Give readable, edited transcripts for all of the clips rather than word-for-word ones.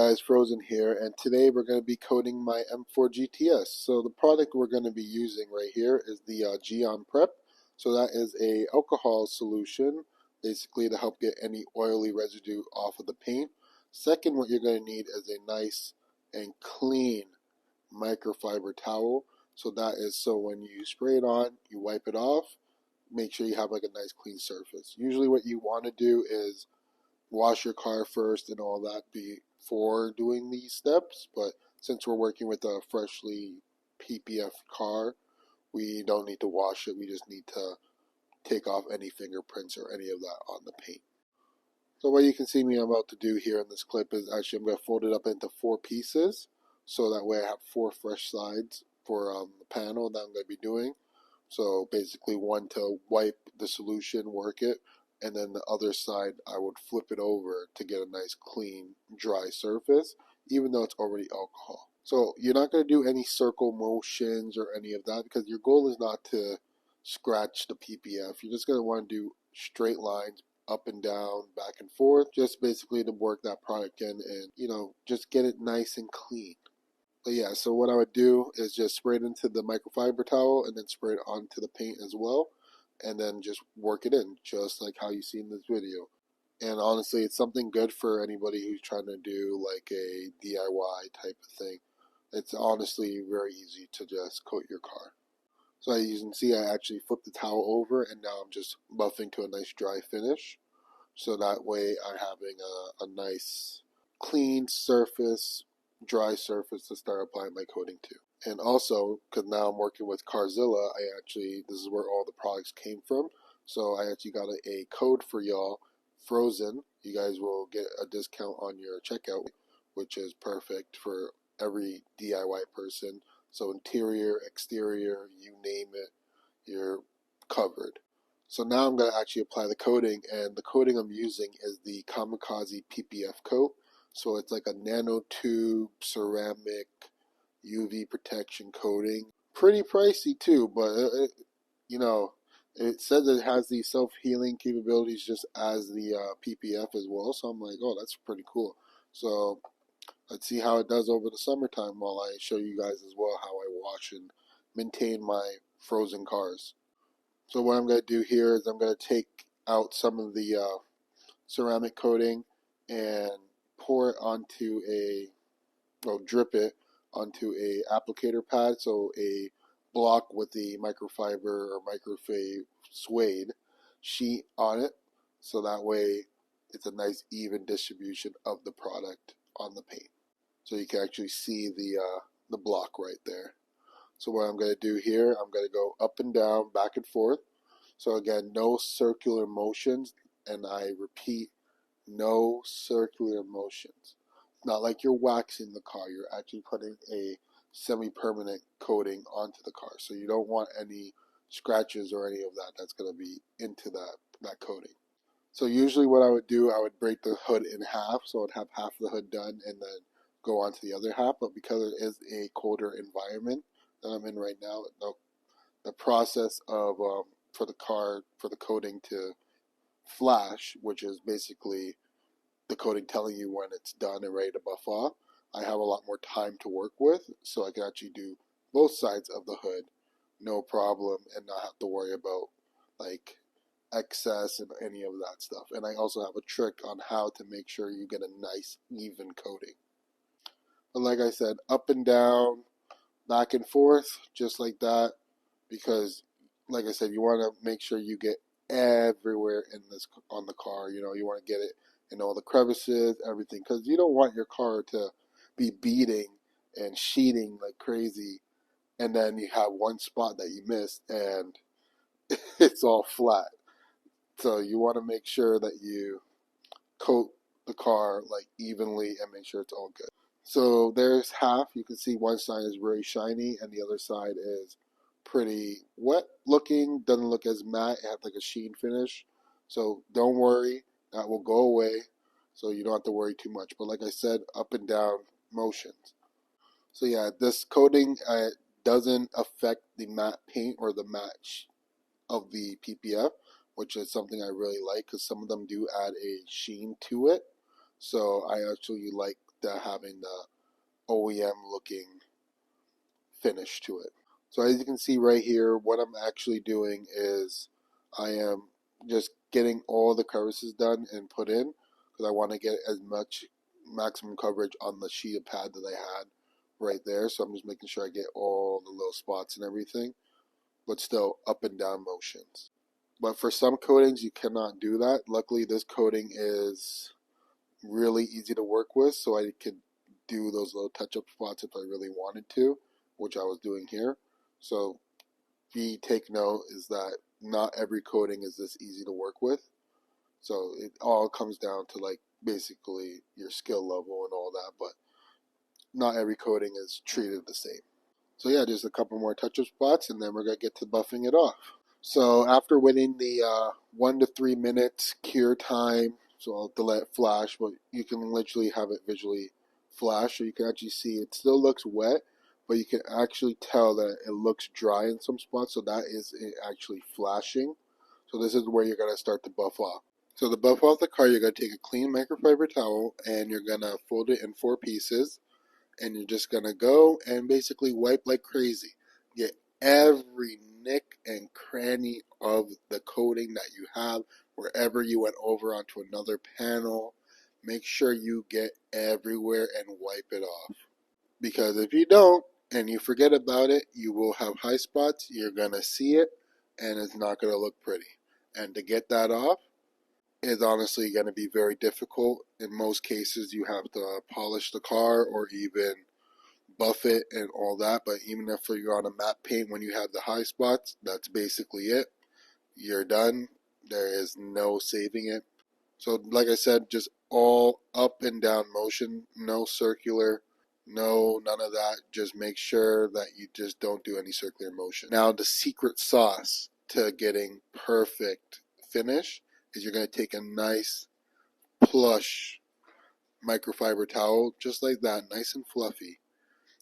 guys, Frozen here, and today we're going to be coating my M4 GTS. So the product we're going to be using right here is the Geon Prep. So that is a alcohol solution, basically to help get any oily residue off of the paint. Second, what you're going to need is a nice and clean microfiber towel. So that is so when you spray it on, you wipe it off, make sure you have like a nice clean surface. Usually what you want to do is wash your car first and all that before doing these steps, but since we're working with a freshly PPF car, we don't need to wash it. We just need to take off any fingerprints or any of that on the paint. So what you can see me about to do here in this clip is actually I'm going to fold it up into 4 pieces, so that way I have 4 fresh sides for the panel that I'm going to be doing. So basically one to wipe the solution, work it, and then the other side I would flip it over to get a nice clean dry surface, even though it's already alcohol. So you're not going to do any circle motions or any of that, because your goal is not to scratch the PPF. You're just going to want to do straight lines up and down, back and forth, just basically to work that product in and just get it nice and clean. But yeah, so what I would do is just spray it into the microfiber towel and then spray it onto the paint as well, and then just work it in, just like how you see in this video. And honestly, it's something good for anybody who's trying to do like a DIY type of thing. It's honestly very easy to just coat your car. So as you can see, I actually flipped the towel over and now I'm just buffing to a nice dry finish. So that way I'm having a nice clean surface, dry surface to start applying my coating to. And also, because now I'm working with Carzilla, this is where all the products came from. So I actually got a code for y'all, Frozen. You guys will get a discount on your checkout, which is perfect for every DIY person. So interior, exterior, you name it, you're covered. So now I'm going to actually apply the coating, and the coating I'm using is the Kamikaze PPF coat. So it's like a nanotube ceramic UV protection coating. Pretty pricey too, but it says it has the self-healing capabilities just as the PPF as well. So I'm like, oh, that's pretty cool. So let's see how it does over the summertime while I show you guys as well how I wash and maintain my frozen cars. So what I'm going to do here is I'm going to take out some of the ceramic coating and pour it onto drip it onto a applicator pad, so a block with the microfiber or microfiber suede sheet on it, so that way it's a nice even distribution of the product on the paint. So you can actually see the block right there. So what I'm going to do here, I'm going to go up and down, back and forth. So again, no circular motions, and I repeat, no circular motions. It's not like you're waxing the car, you're actually putting a semi-permanent coating onto the car. So you don't want any scratches or any of that that's going to be into that coating. So usually what I would do, I would break the hood in half, so I'd have half the hood done and then go on to the other half. But because it is a colder environment that I'm in right now, the process of for the coating to flash, which is basically the coating telling you when it's done and ready to buff off, I have a lot more time to work with, so I can actually do both sides of the hood no problem and not have to worry about like excess and any of that stuff. And I also have a trick on how to make sure you get a nice even coating. But like I said, up and down, back and forth, just like that, because like I said, you want to make sure you get everywhere on the car. You want to get it in all the crevices, everything, because you don't want your car to be beating and sheeting like crazy, and then you have one spot that you missed and it's all flat. So you want to make sure that you coat the car like evenly and make sure it's all good. So there's half. You can see one side is very shiny and the other side is pretty wet looking, doesn't look as matte. It has like a sheen finish. So don't worry, that will go away. So you don't have to worry too much. But like I said, up and down motions. So yeah, this coating doesn't affect the matte paint or the matte of the PPF, which is something I really like because some of them do add a sheen to it. So I actually like having the OEM looking finish to it. So as you can see right here, what I'm actually doing is I am just getting all the crevices done and put in because I want to get as much maximum coverage on the sheet of pad that I had right there. So I'm just making sure I get all the little spots and everything, but still up and down motions. But for some coatings, you cannot do that. Luckily, this coating is really easy to work with, so I could do those little touch-up spots if I really wanted to, which I was doing here. So the take note is that not every coating is this easy to work with. So it all comes down to like basically your skill level and all that, but not every coating is treated the same. So yeah, just a couple more touch-up spots and then we're going to get to buffing it off. So after waiting the 1 to 3 minutes cure time, so I'll have to let it flash, but you can literally have it visually flash, so you can actually see it still looks wet, but you can actually tell that it looks dry in some spots, so that is it actually flashing. So this is where you're going to start to buff off. So to buff off the car, you're going to take a clean microfiber towel and you're going to fold it in 4 pieces, and you're just going to go and basically wipe like crazy. Get every nick and cranny of the coating that you have wherever you went over onto another panel. Make sure you get everywhere and wipe it off. Because if you don't and you forget about it, you will have high spots, you're going to see it, and it's not going to look pretty. And to get that off is honestly going to be very difficult. In most cases, you have to polish the car or even buff it and all that, but even if you're on a matte paint when you have the high spots, that's basically it. You're done. There is no saving it. So like I said, just all up and down motion, no circular, no none of that. Just make sure that you just don't do any circular motion. Now the secret sauce to getting perfect finish is you're going to take a nice plush microfiber towel, just like that, nice and fluffy,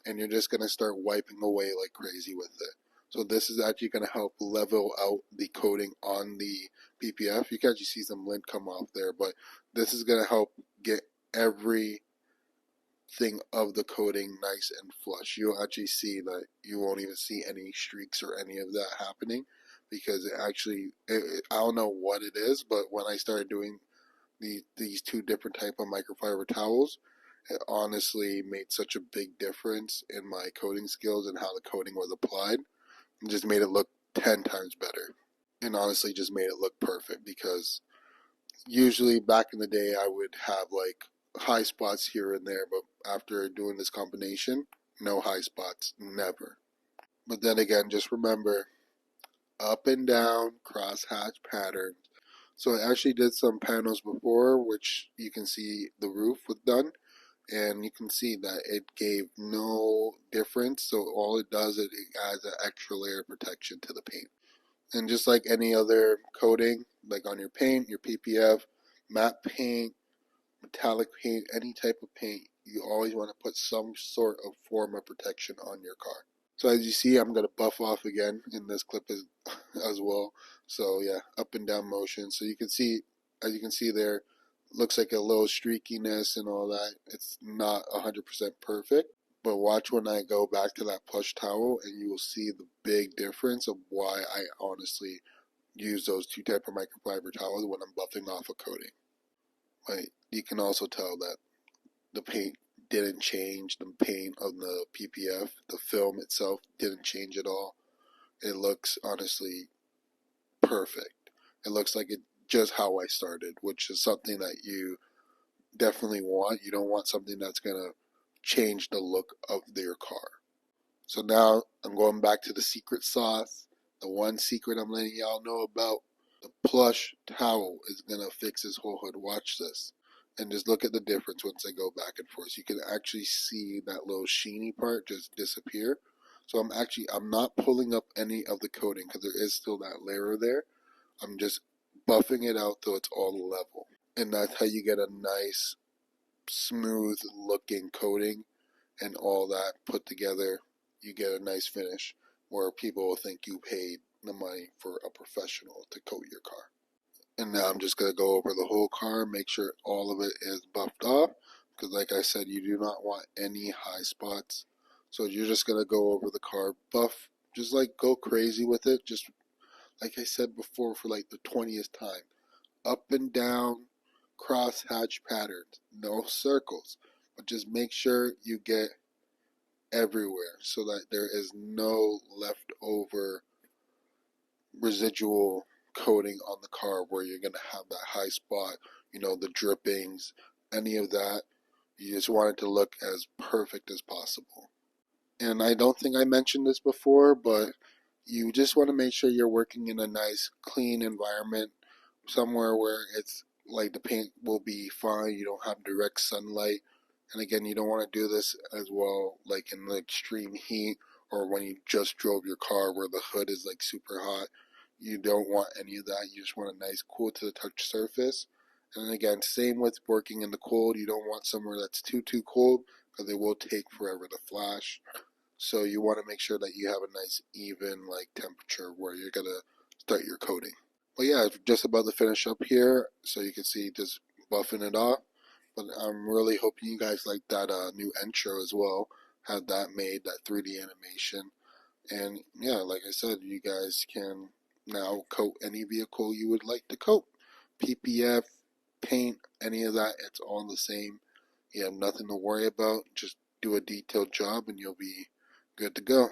and you're just going to start wiping away like crazy with it. So this is actually going to help level out the coating on the PPF. You can actually see some lint come off there, but this is going to help get everything of the coating nice and flush. You'll actually see that you won't even see any streaks or any of that happening because it actually, I don't know what it is, but when I started doing these 2 different type of microfiber towels, it honestly made such a big difference in my coating skills and how the coating was applied. It just made it look 10 times better. And honestly just made it look perfect because usually back in the day I would have like high spots here and there, but after doing this combination, no high spots, never. But then again, just remember, up and down crosshatch patterns. So I actually did some panels before, which you can see the roof was done, and you can see that it gave no difference. So all it does is it adds an extra layer of protection to the paint. And just like any other coating, like on your paint, your PPF, matte paint, metallic paint, any type of paint, you always want to put some sort of form of protection on your car. So as you see, I'm going to buff off again in this clip as well. So yeah, up and down motion. So you can see, as you can see there, looks like a little streakiness and all that. It's not 100% perfect, but watch when I go back to that plush towel and you will see the big difference of why I honestly use those 2 type of microfiber towels when I'm buffing off a coating. Like, you can also tell that the paint didn't change. The paint on the PPF, the film itself didn't change at all. It looks honestly perfect. It looks like it just how I started, which is something that you definitely want. You don't want something that's going to change the look of your car. So now I'm going back to the secret sauce. The one secret I'm letting y'all know about. The plush towel is going to fix this whole hood. Watch this. And just look at the difference once I go back and forth. You can actually see that little sheeny part just disappear. So I'm not pulling up any of the coating because there is still that layer there. I'm just buffing it out till it's all level. And that's how you get a nice, smooth looking coating and all that put together. You get a nice finish where people will think you paid the money for a professional to coat your car. And now I'm just going to go over the whole car, make sure all of it is buffed off. because like I said, you do not want any high spots. So you're just gonna go over the car, buff, just like go crazy with it. Just like I said before, for like the 20th time, up and down, cross hatch patterns, no circles, but just make sure you get everywhere so that there is no leftover residual coating on the car where you're going to have that high spot, the drippings, any of that. You just want it to look as perfect as possible. And I don't think I mentioned this before, but you just want to make sure you're working in a nice, clean environment, somewhere where it's like the paint will be fine. You don't have direct sunlight. And again, you don't want to do this as well, like in the extreme heat or when you just drove your car where the hood is like super hot. You don't want any of that. You just want a nice, cool to the touch surface. And again, same with working in the cold. You don't want somewhere that's too cold because it will take forever to flash. So you want to make sure that you have a nice even like temperature where you're gonna start your coating. But yeah, just about to finish up here, so you can see just buffing it off. But I'm really hoping you guys like that new intro as well. Had that made, that 3D animation. And yeah, like I said, you guys can now coat any vehicle you would like to coat. PPF, paint, any of that, it's all the same. You have nothing to worry about. Just do a detailed job and you'll be good to go.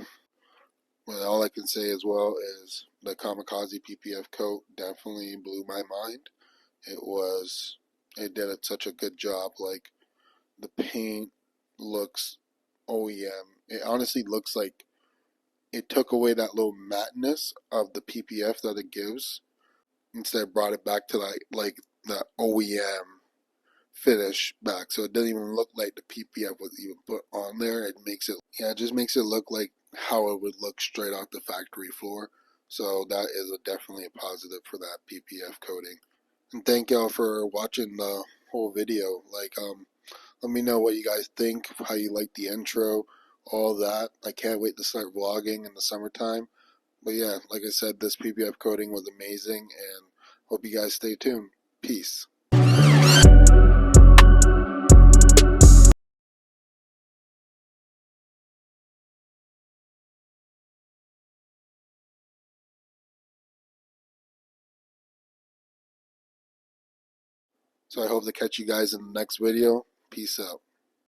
Well, all I can say as well is the Kamikaze PPF coat definitely blew my mind. It did such a good job. Like, the paint looks OEM. It honestly looks like it took away that little matteness of the PPF that it gives. Instead, brought it back to like the OEM finish back, so it doesn't even look like the PPF was even put on there. It just makes it look like how it would look straight off the factory floor. So that is definitely a positive for that PPF coating. And thank y'all for watching the whole video. Let me know what you guys think, how you like the intro, all that. I can't wait to start vlogging in the summertime. But yeah, like I said, this PPF coating was amazing, and hope you guys stay tuned. Peace. So I hope to catch you guys in the next video. Peace out.